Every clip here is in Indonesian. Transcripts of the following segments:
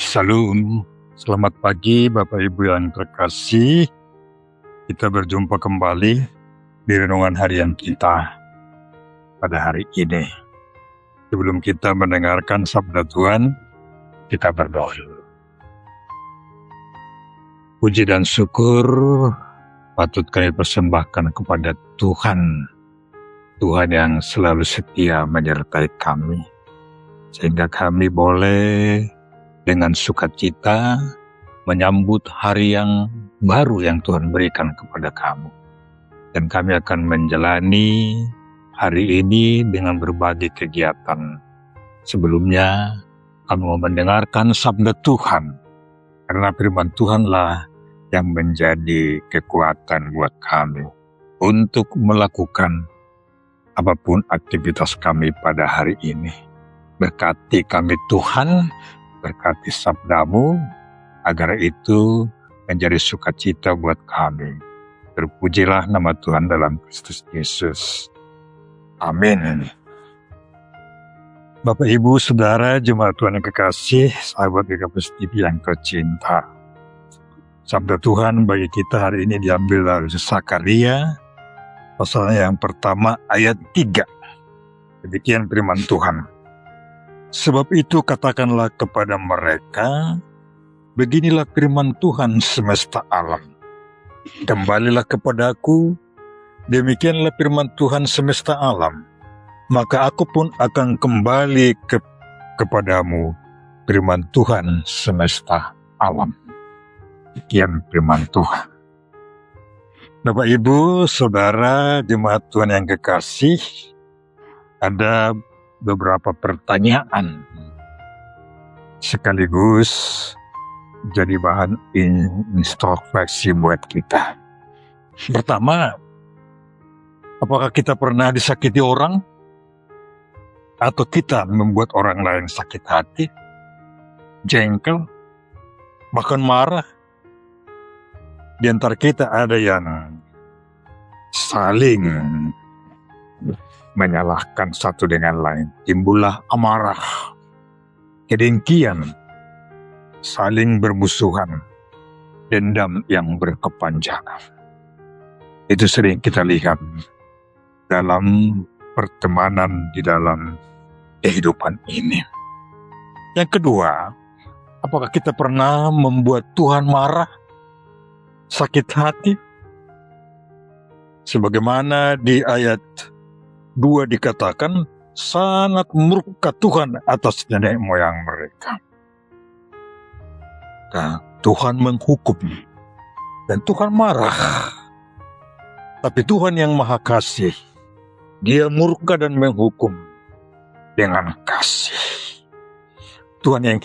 Salam, selamat pagi Bapak Ibu yang terkasih. Kita berjumpa kembali di renungan harian kita pada hari ini. Sebelum kita mendengarkan sabda Tuhan, kita berdoa dulu. Puji dan syukur patut kami persembahkan kepada Tuhan. Tuhan yang selalu setia menyertai kami, sehingga kami boleh dengan sukacita menyambut hari yang baru yang Tuhan berikan kepada kami. Dan kami akan menjalani hari ini dengan berbagai kegiatan. Sebelumnya, kami mau mendengarkan sabda Tuhan, karena firman Tuhanlah yang menjadi kekuatan buat kami untuk melakukan apapun aktivitas kami pada hari ini. Berkati kami Tuhan, berkati sabdamu, agar itu menjadi sukacita buat kami. Terpujilah nama Tuhan dalam Kristus Yesus. Amin. Bapak, Ibu, Saudara, jemaat Tuhan yang kekasih, sahabat GKPS TV yang tercinta. Sabda Tuhan bagi kita hari ini diambil dari Zakaria, pasalnya yang pertama ayat 3. Demikian firman Tuhan. Sebab itu katakanlah kepada mereka, beginilah firman Tuhan semesta alam. Kembalilah kepadaku, demikianlah firman Tuhan semesta alam. Maka aku pun akan kembali kepadamu, firman Tuhan semesta alam. Demikian firman Tuhan. Bapak, Ibu, Saudara, jemaat Tuhan yang kekasih, ada beberapa pertanyaan sekaligus jadi bahan introspeksi buat kita. Pertama, apakah kita pernah disakiti orang? Atau kita membuat orang lain sakit hati, jengkel, bahkan marah? Di antara kita ada yang saling menyalahkan satu dengan lain. Timbullah amarah, kedengkian, saling bermusuhan, dendam yang berkepanjangan. Itu sering kita lihat dalam pertemanan di dalam kehidupan ini. Yang kedua, apakah kita pernah membuat Tuhan marah, sakit hati? Sebagaimana di ayat 2 dikatakan, sangat murka Tuhan atas nenek moyang mereka. Nah, Tuhan menghukum dan Tuhan marah. Tapi Tuhan yang maha kasih, Dia murka dan menghukum dengan kasih. Tuhan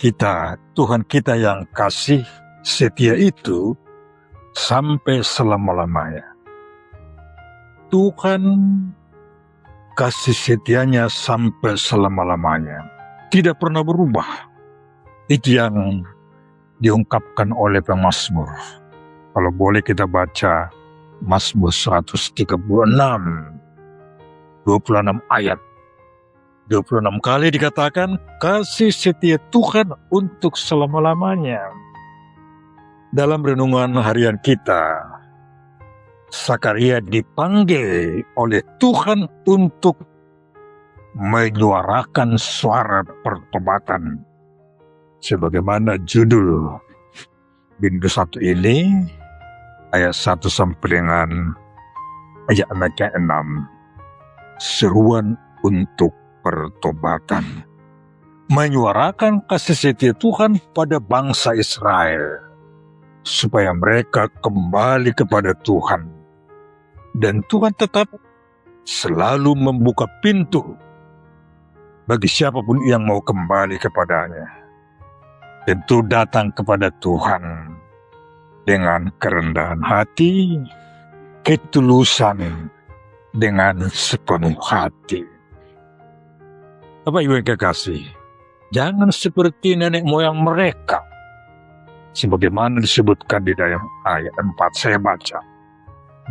kita yang kasih setia itu sampai selama-lamanya. Tuhan kasih setianya sampai selama-lamanya, tidak pernah berubah. Itu yang diungkapkan oleh pemazmur. Kalau boleh kita baca Mazmur 136, 26 ayat. 26 kali dikatakan kasih setia Tuhan untuk selama-lamanya. Dalam renungan harian kita, Zakaria dipanggil oleh Tuhan untuk menyuarakan suara pertobatan. Sebagaimana judul Bindo 1 ini, ayat 1 sampai dengan ayat 6, seruan untuk pertobatan. Menyuarakan kasih setia Tuhan pada bangsa Israel, supaya mereka kembali kepada Tuhan. Dan Tuhan tetap selalu membuka pintu bagi siapapun yang mau kembali kepadanya. Tentu datang kepada Tuhan dengan kerendahan hati, ketulusan, dengan sepenuh hati. Bapak, Ibu yang kekasih, jangan seperti nenek moyang mereka. Sebagaimana disebutkan di dalam ayat 4 saya baca.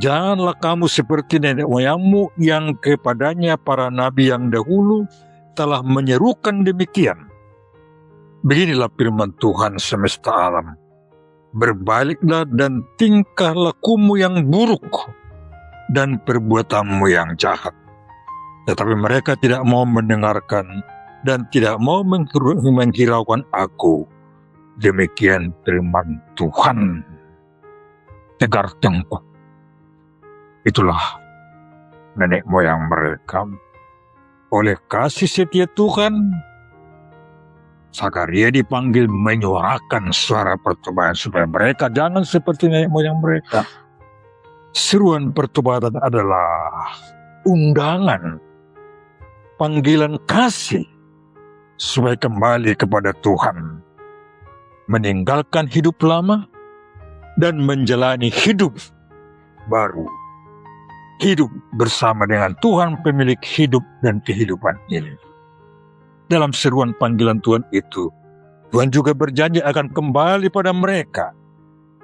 Janganlah kamu seperti nenek moyangmu yang kepadanya para nabi yang dahulu telah menyerukan demikian. Beginilah firman Tuhan semesta alam. Berbaliklah dan tingkah lakumu yang buruk dan perbuatanmu yang jahat. Tetapi mereka tidak mau mendengarkan dan tidak mau menghiraukan aku. Demikian firman Tuhan. Tegar tengkuk. Itulah nenek moyang mereka. Oleh kasih setia Tuhan, Sakaria dipanggil menyuarakan suara pertobatan supaya mereka jangan seperti nenek moyang mereka. Seruan pertobatan adalah undangan, panggilan kasih supaya kembali kepada Tuhan, meninggalkan hidup lama dan menjalani hidup baru. Hidup bersama dengan Tuhan pemilik hidup dan kehidupan ini. Dalam seruan panggilan Tuhan itu, Tuhan juga berjanji akan kembali pada mereka.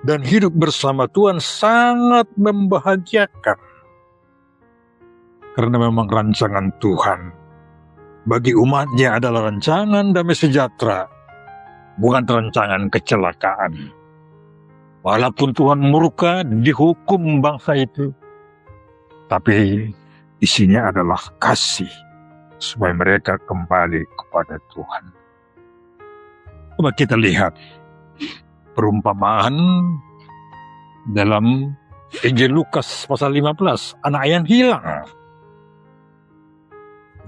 Dan hidup bersama Tuhan sangat membahagiakan. Karena memang rancangan Tuhan bagi umatnya adalah rancangan damai sejahtera, bukan rancangan kecelakaan. Walaupun Tuhan murka dihukum bangsa itu, tapi isinya adalah kasih, supaya mereka kembali kepada Tuhan. Coba kita lihat perumpamaan dalam Injil Lukas pasal 15, anak yang hilang.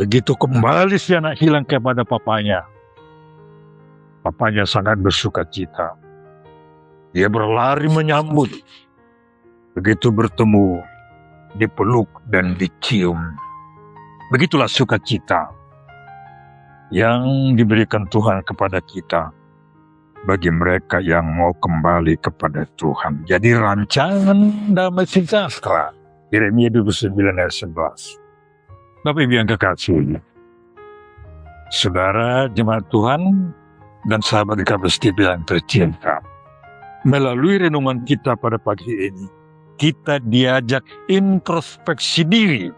Begitu kembali si anak hilang kepada papanya, papanya sangat bersuka cita. Dia berlari menyambut. Begitu bertemu, dipeluk dan dicium. Begitulah sukacita yang diberikan Tuhan kepada kita bagi mereka yang mau kembali kepada Tuhan. Jadi rancangan damai sejahtera. Yeremia 29 ayat 11. Bapak Ibu yang kekasih, saudara jemaat Tuhan dan sahabat Kabus TV yang tercinta, melalui renungan kita pada pagi ini, kita diajak introspeksi diri.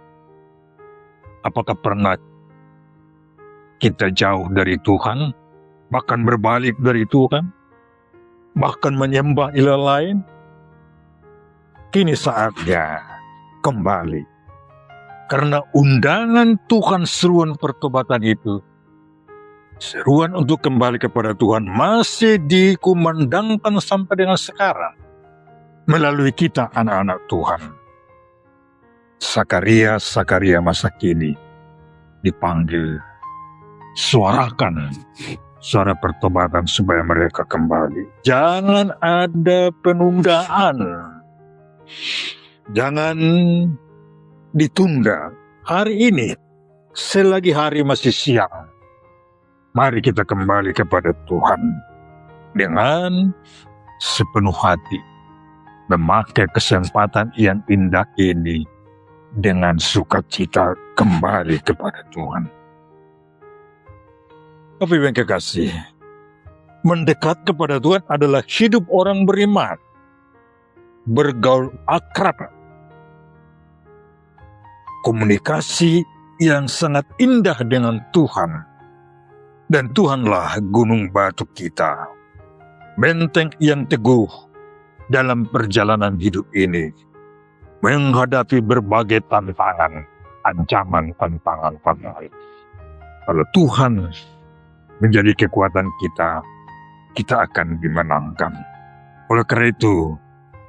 Apakah pernah kita jauh dari Tuhan, bahkan berbalik dari Tuhan, bahkan menyembah ilah lain? Kini saatnya kembali. Karena undangan Tuhan seruan pertobatan itu, seruan untuk kembali kepada Tuhan masih dikumandangkan sampai dengan sekarang melalui kita anak-anak Tuhan. Sakaria masa kini dipanggil, suarakan suara pertobatan supaya mereka kembali. Jangan ada penundaan, jangan ditunda. Hari ini, selagi hari masih siang, mari kita kembali kepada Tuhan dengan sepenuh hati, memakai kesempatan yang indah ini dengan sukacita kembali kepada Tuhan. Tapi yang kekasih, mendekat kepada Tuhan adalah hidup orang beriman, bergaul akrab, komunikasi yang sangat indah dengan Tuhan. Dan Tuhanlah gunung batu kita, benteng yang teguh dalam perjalanan hidup ini, menghadapi berbagai tantangan, ancaman, tantangan. Kalau Tuhan menjadi kekuatan kita, kita akan dimenangkan. Oleh karena itu,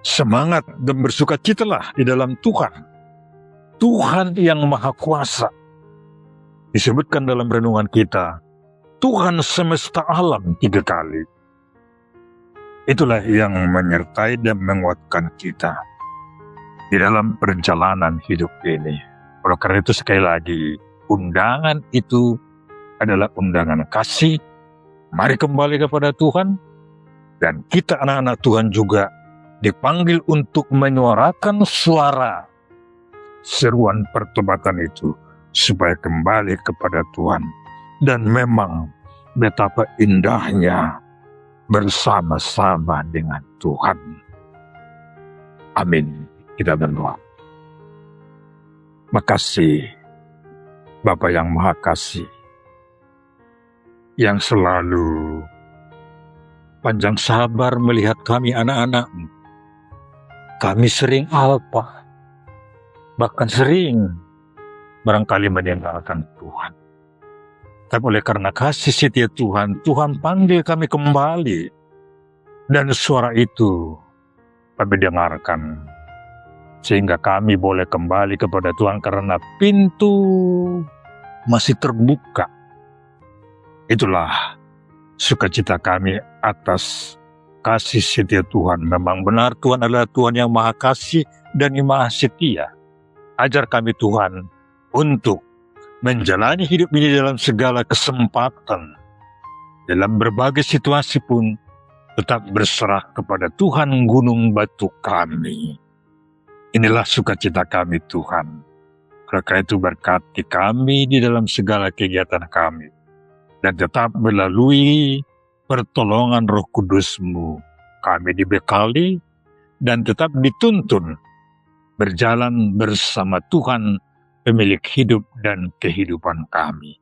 semangat dan bersukacitalah di dalam Tuhan. Tuhan yang Maha Kuasa. Disebutkan dalam renungan kita, Tuhan semesta alam 3 kali. Itulah yang menyertai dan menguatkan kita di dalam perjalanan hidup ini. Oleh karena itu sekali lagi, undangan itu adalah undangan kasih. Mari kembali kepada Tuhan. Dan kita anak-anak Tuhan juga dipanggil untuk menyuarakan suara seruan pertobatan itu supaya kembali kepada Tuhan. Dan memang betapa indahnya bersama-sama dengan Tuhan. Amin. Kita berdoa. Makasih Bapa yang Maha Kasih, yang selalu panjang sabar melihat kami anak-anak-Mu. Kami sering alpa, bahkan sering barangkali meninggalkan Tuhan. Tapi oleh karena kasih setia Tuhan, Tuhan panggil kami kembali. Dan suara itu kami dengarkan. Sehingga kami boleh kembali kepada Tuhan karena pintu masih terbuka. Itulah sukacita kami atas kasih setia Tuhan. Memang benar Tuhan adalah Tuhan yang maha kasih dan yang maha setia. Ajar kami Tuhan untuk menjalani hidup ini dalam segala kesempatan. Dalam berbagai situasi pun tetap berserah kepada Tuhan gunung batu kami. Inilah sukacita kami Tuhan. Oleh itu berkati kami di dalam segala kegiatan kami. Dan tetap melalui pertolongan Roh Kudus-Mu kami dibekali dan tetap dituntun berjalan bersama Tuhan pemilik hidup dan kehidupan kami.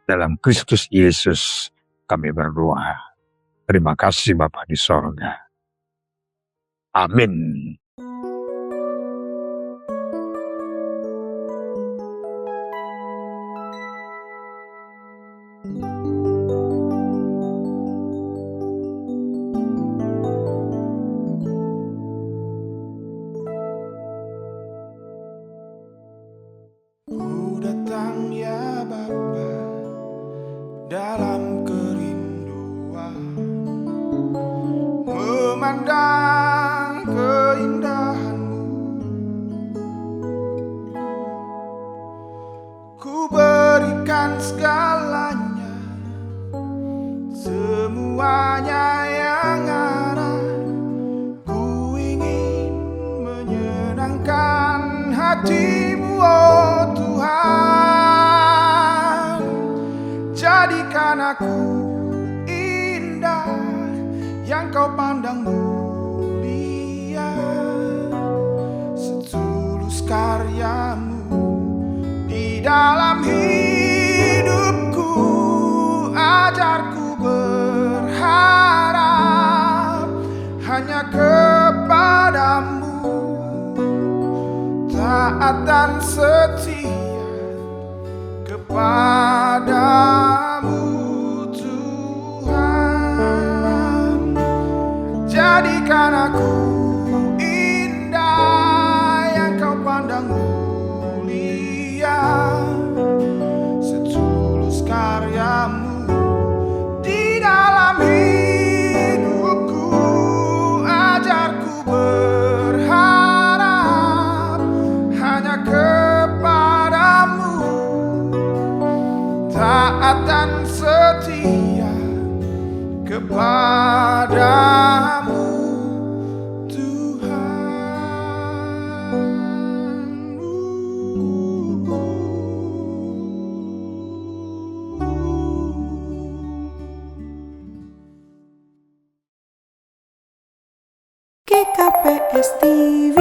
Dalam Kristus Yesus kami berdoa. Terima kasih Bapa di sorga. Amin. Ku datang ya Bapa dalam kerinduan, memandang keindahan-Mu. Ku berikan segalanya, semuanya yang ada. Ku ingin menyenangkan hati-Mu, oh Tuhan. Jadikan aku indah yang Kau pandang mulia, setulus karya-Mu di dalam hidupku. Ajarku berharap hanya kepadamu, taat dan setia kepadamu Tuhan. Jadikan aku indah yang Kau pandang mulia, setulus karya-Mu di dalam hidupku. Ajarku berharap hanya kepadamu, taat dan setia kepadamu Tuhan. GKPS TV.